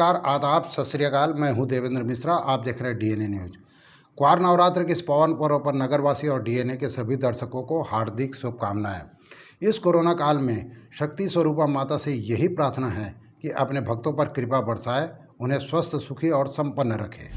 नमस्कार, आदाब, सत श्री अकाल। मैं हूं देवेंद्र मिश्रा। आप देख रहे हैं डीएनए न्यूज। क्वार नवरात्र के इस पवन पर्व पर नगरवासी और डीएनए के सभी दर्शकों को हार्दिक शुभकामनाएं। इस कोरोना काल में शक्ति स्वरूपा माता से यही प्रार्थना है कि अपने भक्तों पर कृपा बरसाए, उन्हें स्वस्थ, सुखी और संपन्न रखे।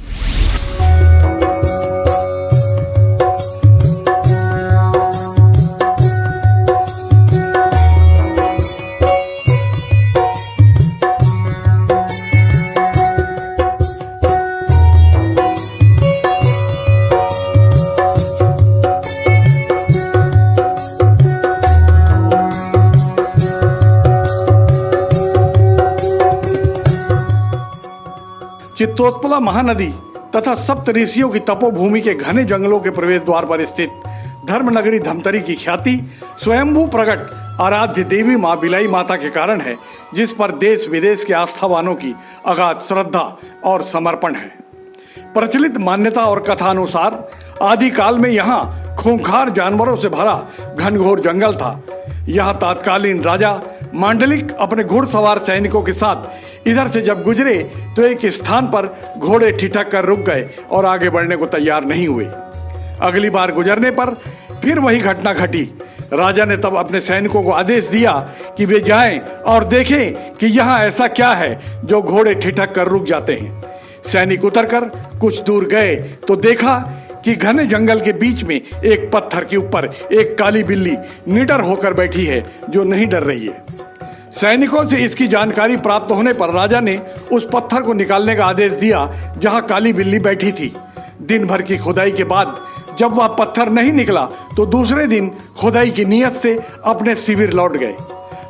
चित्तोत्पला महानदी तथा सप्त ऋषियों की तपोभूमि के घने जंगलों के प्रवेश द्वार पर स्थित धर्मनगरी धमतरी की ख्याति स्वयंभू प्रकट आराध्य देवी मां बिलाई माता के कारण है, जिस पर देश विदेश के आस्थावानों की अगाध श्रद्धा और समर्पण है। प्रचलित मान्यता और कथा अनुसार आदिकाल में यहाँ खूंखार जानवरों से भरा घनघोर जंगल था। यहाँ तत्कालीन राजा मांडलिक अपने घुड़सवार सैनिकों के साथ इधर से जब गुजरे तो एक स्थान पर घोड़े ठिठक कर रुक गए और आगे बढ़ने को तैयार नहीं हुए। अगली बार गुजरने पर फिर वही घटना घटी। राजा ने तब अपने सैनिकों को आदेश दिया कि वे जाएं और देखें कि यहाँ ऐसा क्या है जो घोड़े ठिठक कर रुक जाते हैं। सैनिक उतरकर कुछ दूर गए तो देखा कि घने जंगल के बीच में एक पत्थर के ऊपर एक काली बिल्ली निडर होकर बैठी है, जो नहीं डर रही है। सैनिकों से इसकी जानकारी प्राप्त होने पर राजा ने उस पत्थर को निकालने का आदेश दिया जहां काली बिल्ली बैठी थी। दिन भर की खुदाई के बाद जब वह पत्थर नहीं निकला तो दूसरे दिन खुदाई की नियत से अपने शिविर लौट गए।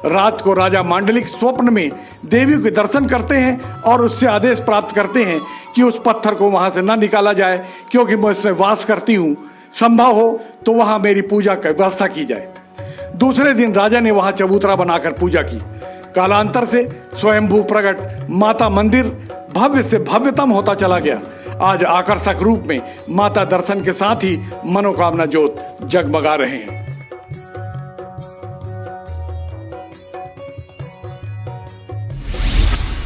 रात को राजा मांडलिक स्वप्न में देवी के दर्शन करते हैं और उससे आदेश प्राप्त करते हैं कि उस पत्थर को वहां से न निकाला जाए, क्योंकि मैं उसमें वास करती हूँ। संभव हो तो वहां मेरी पूजा की व्यवस्था की जाए। दूसरे दिन राजा ने वहां चबूतरा बनाकर पूजा की। कालांतर से स्वयंभू प्रकट माता मंदिर भव्य से भव्यतम होता चला गया। आज आकर्षक रूप में माता दर्शन के साथ ही मनोकामना ज्योत जगमगा रहे हैं।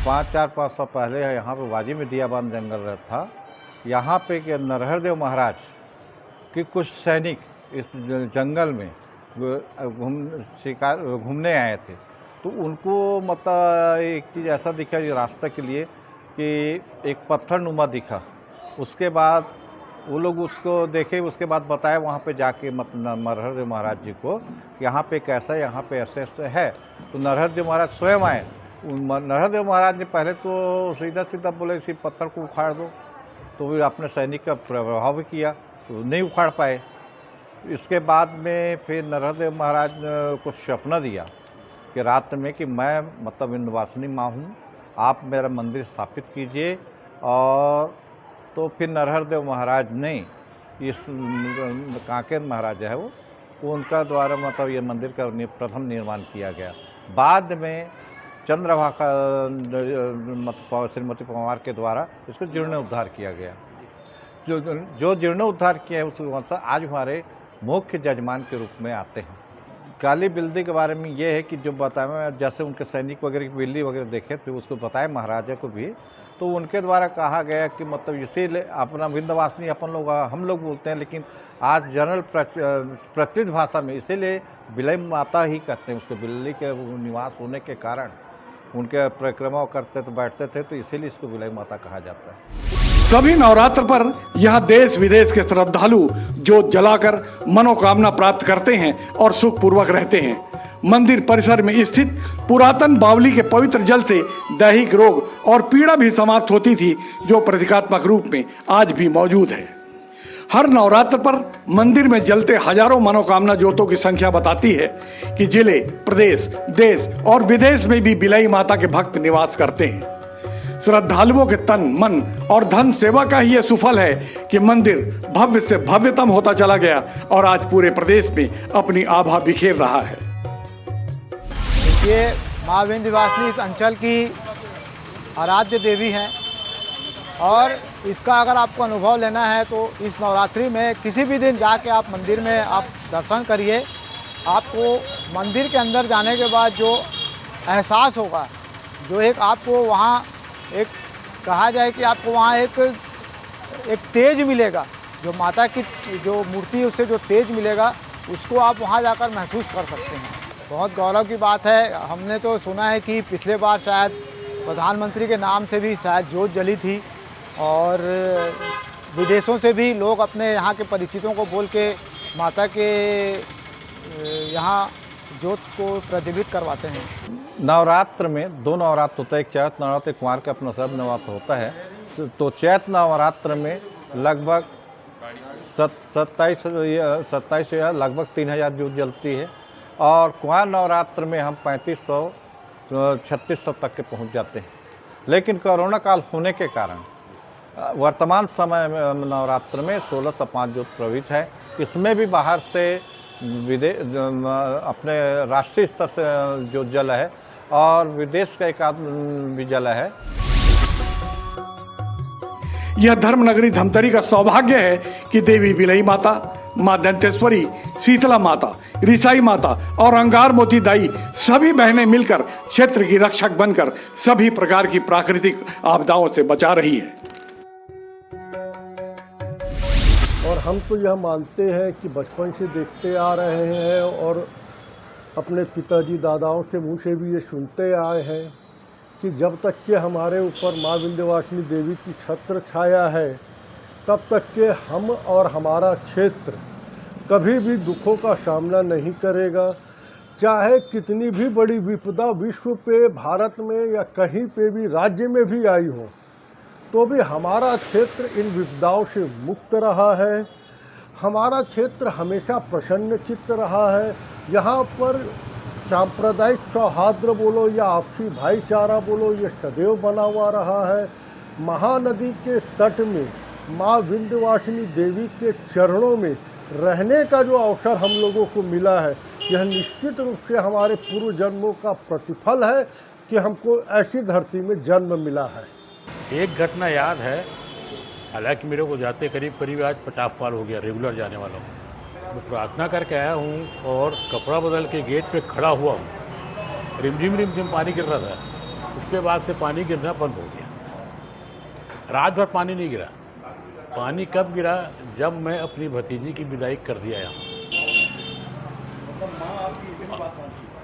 500 साल पहले यहाँ पे वाजी में दियाबान जंगल था। यहाँ पे के नरहरदेव महाराज के कुछ सैनिक इस जंगल में घूमने आए थे, तो उनको मतलब एक चीज़ ऐसा दिखा ये रास्ता के लिए कि एक पत्थर नुमा दिखा। उसके बाद वो लोग उसको देखे, उसके बाद बताया वहाँ पे जाके मतलब नरहरदेव महाराज जी को यहाँ पे कैसा है, यहाँ पे ऐसे ऐसे है। तो नरहरदेव महाराज स्वयं आए। नरहरदेव महाराज ने पहले तो सीधा सीधा बोले इसी पत्थर को उखाड़ दो, तो वे अपने सैनिक का प्रभाव भी किया, तो नहीं उखाड़ पाए। इसके बाद में फिर नरहरदेव महाराज ने कुछ सपना दिया कि रात में कि मैं मतलब विंध्यवासिनी माँ हूँ, आप मेरा मंदिर स्थापित कीजिए। और तो फिर नरहरदेव महाराज ने इस कांकेर महाराज है वो उनका द्वारा मतलब ये मंदिर का प्रथम निर्माण किया गया। बाद में चंद्रभागा मतलब श्रीमती पंवार के द्वारा इसको जीर्णोद्धार किया गया। जो जीर्णोद्धार किया है उसको आज हमारे मुख्य जजमान के रूप में आते हैं। काली बिल्ली के बारे में ये है कि जो बताया, जैसे उनके सैनिक वगैरह की बिल्ली वगैरह देखे थे उसको बताया महाराजा को भी, तो उनके द्वारा कहा गया कि मतलब इसीलिए अपना विंध्यवासिनी हम लोग बोलते हैं, लेकिन आज जनरल प्रचलित भाषा में इसीलिए बिलाई माता ही कहते हैं। उसके बिल्ली के निवास होने के कारण उनके परिक्रमा करते तो बैठते थे, तो इसीलिए इसको बिलाई माता कहा जाता है। सभी नवरात्र पर यहाँ देश विदेश के श्रद्धालु जोत जलाकर मनोकामना प्राप्त करते हैं और सुख पूर्वक रहते हैं। मंदिर परिसर में स्थित पुरातन बावली के पवित्र जल से दैहिक रोग और पीड़ा भी समाप्त होती थी, जो प्रतीकात्मक रूप में आज भी मौजूद है। हर नवरात्र पर मंदिर में जलते हजारों मनोकामना ज्योतों की संख्या बताती है कि जिले, प्रदेश, देश और विदेश में भी बिलाई माता के भक्त निवास करते हैं। श्रद्धालुओं के तन, मन और धन सेवा का ही यह सुफल है कि मंदिर भव्य से भव्यतम होता चला गया और आज पूरे प्रदेश में अपनी आभा बिखेर रहा है। ये माँ विंध्यवासिनी इस अंचल की आराध्य देवी हैं और इसका अगर आपको अनुभव लेना है तो इस नवरात्रि में किसी भी दिन जाके आप मंदिर में आप दर्शन करिए। आपको मंदिर के अंदर जाने के बाद जो एहसास होगा, जो एक आपको वहाँ एक कहा जाए कि आपको वहाँ एक तेज मिलेगा, जो माता की जो मूर्ति है उससे जो तेज मिलेगा उसको आप वहाँ जाकर महसूस कर सकते हैं। बहुत गौरव की बात है। हमने तो सुना है कि पिछले बार शायद प्रधानमंत्री के नाम से भी शायद जोत जली थी और विदेशों से भी लोग अपने यहाँ के परिचितों को बोल के माता के यहाँ जोत को प्रज्वलित करवाते हैं। नवरात्र में 2 नवरात्र होता है, एक चैत नवरात्र, एक कुमार का अपना सब नवरात्र होता है। तो चैत नवरात्र में लगभग 27 या लगभग 3000 जोत जलती है और कुमार नवरात्र में हम 3500-3600 तक के पहुंच जाते हैं। लेकिन कोरोना काल होने के कारण वर्तमान समय में नवरात्र में 1605 जोत प्रवित है। इसमें भी बाहर से अपने राष्ट्रीय स्तर से जो जल है और विदेश का एक भी जल है। यह धर्मनगरी धमतरी का सौभाग्य है कि देवी बिलई माता, मां दंतेश्वरी, शीतला माता, रिसाई माता और अंगार मोती दाई सभी बहनें मिलकर क्षेत्र की रक्षक बनकर सभी प्रकार की प्राकृतिक आपदाओं से बचा रही है। और हम तो यह मानते हैं कि बचपन से देखते आ रहे हैं और अपने पिताजी दादाओं के मुंह से भी ये सुनते आए हैं कि जब तक के हमारे ऊपर माँ विंध्यवासिनी देवी की छत्र छाया है तब तक के हम और हमारा क्षेत्र कभी भी दुखों का सामना नहीं करेगा। चाहे कितनी भी बड़ी विपदा विश्व पे, भारत में या कहीं पे भी, राज्य में भी आई हो, तो भी हमारा क्षेत्र इन विपदाओं से मुक्त रहा है। हमारा क्षेत्र हमेशा प्रसन्न चित्त रहा है। यहाँ पर सांप्रदायिक सौहार्द बोलो या आपसी भाईचारा बोलो, ये सदैव बना हुआ रहा है। महानदी के तट में माँ विंध्यवासिनी देवी के चरणों में रहने का जो अवसर हम लोगों को मिला है, यह निश्चित रूप से हमारे पूर्व जन्मों का प्रतिफल है कि हमको ऐसी धरती में जन्म मिला है। एक घटना याद है, हालांकि मेरे को जाते करीब आज 50 साल हो गया, रेगुलर जाने वाला हूँ। मैं प्रार्थना करके आया हूँ और कपड़ा बदल के गेट पे खड़ा हुआ हूँ। रिमझिम पानी गिर रहा था। उसके बाद से पानी गिरना बंद हो गया। रात भर पानी नहीं गिरा। पानी कब गिरा? जब मैं अपनी भतीजी की विदाई कर दिया यहाँ।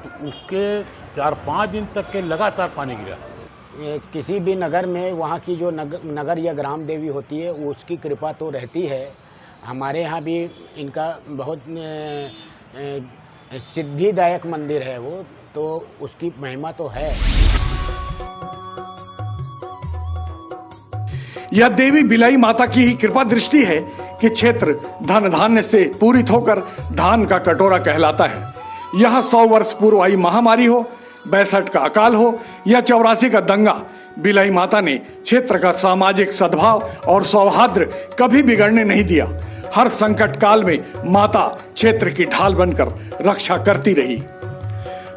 तो उसके 4-5 दिन तक के लगातार पानी गिरा। किसी भी नगर में वहाँ की जो नगर या ग्राम देवी होती है उसकी कृपा तो रहती है। हमारे यहाँ भी इनका बहुत सिद्धिदायक मंदिर है वो, तो उसकी महिमा तो है। यह देवी बिलाई माता की ही कृपा दृष्टि है कि क्षेत्र धन धान्य से पूरित होकर धान का कटोरा कहलाता है। यह 100 वर्ष पूर्व आई महामारी हो, 62 का अकाल हो या 84 का दंगा, बिलाई माता ने क्षेत्र का सामाजिक सद्भाव और सौहार्द कभी बिगड़ने नहीं दिया। हर संकट काल में माता क्षेत्र की ढाल बनकर रक्षा करती रही।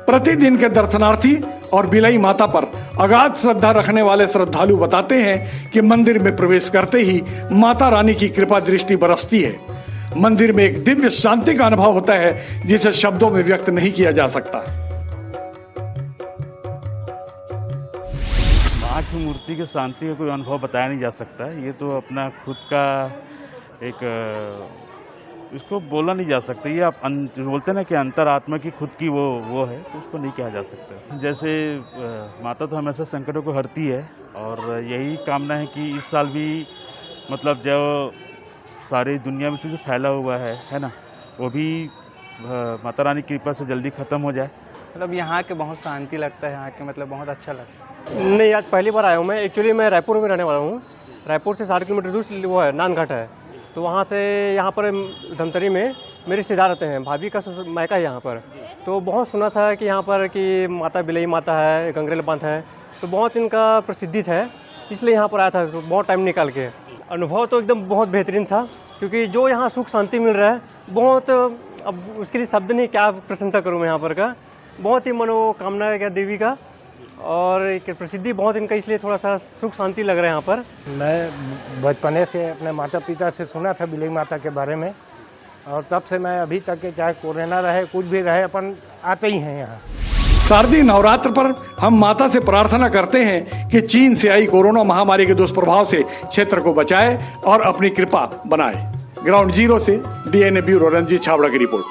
प्रतिदिन के दर्शनार्थी और बिलाई माता पर अगाध श्रद्धा रखने वाले श्रद्धालु बताते हैं कि मंदिर में प्रवेश करते ही माता रानी की कृपा दृष्टि बरसती है। मंदिर में एक दिव्य शांति का अनुभव होता है जिसे शब्दों में व्यक्त नहीं किया जा सकता। माँ की मूर्ति के शांति का कोई अनुभव बताया नहीं जा सकता। ये तो अपना खुद का एक इसको बोला नहीं जा सकता। ये आप बोलते ना कि अंतरात्मा की खुद की वो है, तो उसको नहीं कहा जा सकता। जैसे माता तो हमेशा संकटों को हरती है और यही कामना है कि इस साल भी मतलब जो सारी दुनिया में जो फैला हुआ है ना, वो भी माता रानी की कृपा से जल्दी ख़त्म हो जाए। मतलब यहाँ के बहुत शांति लगता है, यहाँ के मतलब बहुत अच्छा लगता है। नहीं, आज पहली बार आया हूँ मैं। एक्चुअली मैं रायपुर में रहने वाला हूँ। रायपुर से 60 किलोमीटर दूर वो है नानघाट है, तो वहाँ से यहाँ पर धमतरी में मेरे रिश्तेदार रहते हैं। भाभी का मायका है यहाँ पर, तो बहुत सुना था कि यहाँ पर कि माता बिलई माता है, गंगरेल बांध है, तो बहुत इनका प्रसिद्धि है, इसलिए यहाँ पर आया था तो बहुत टाइम निकाल के। अनुभव तो एकदम बहुत बेहतरीन था, क्योंकि जो यहाँ सुख शांति मिल रहा है बहुत, अब उसके लिए शब्द नहीं, क्या प्रशंसा करूँ मैं यहाँ पर का। बहुत ही मनोकामना है क्या देवी का, और एक प्रसिद्धि बहुत इनका, इसलिए थोड़ा सा सुख शांति लग रहा है यहाँ पर। मैं बचपने से अपने माता पिता से सुना था बिलई माता के बारे में, और तब से मैं अभी तक के चाहे कोरोना रहे कुछ भी रहे अपन आते ही हैं यहाँ। शारदीय नवरात्र पर हम माता से प्रार्थना करते हैं कि चीन से आई कोरोना महामारी के दुष्प्रभाव से क्षेत्र को बचाए और अपनी कृपा बनाए। ग्राउंड जीरो से डीएनए ब्यूरो रंजीत छाबड़ा की रिपोर्ट।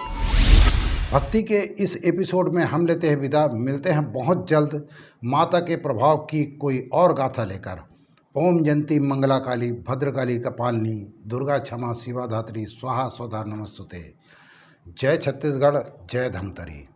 भक्ति के इस एपिसोड में हम लेते हैं विदा। मिलते हैं बहुत जल्द माता के प्रभाव की कोई और गाथा लेकर। ओम जयंती मंगला काली भद्रकाली कपालिनी दुर्गा क्षमा शिवा धात्री स्वाहा स्वधा नमस्तुते। जय छत्तीसगढ़, जय धमतरी।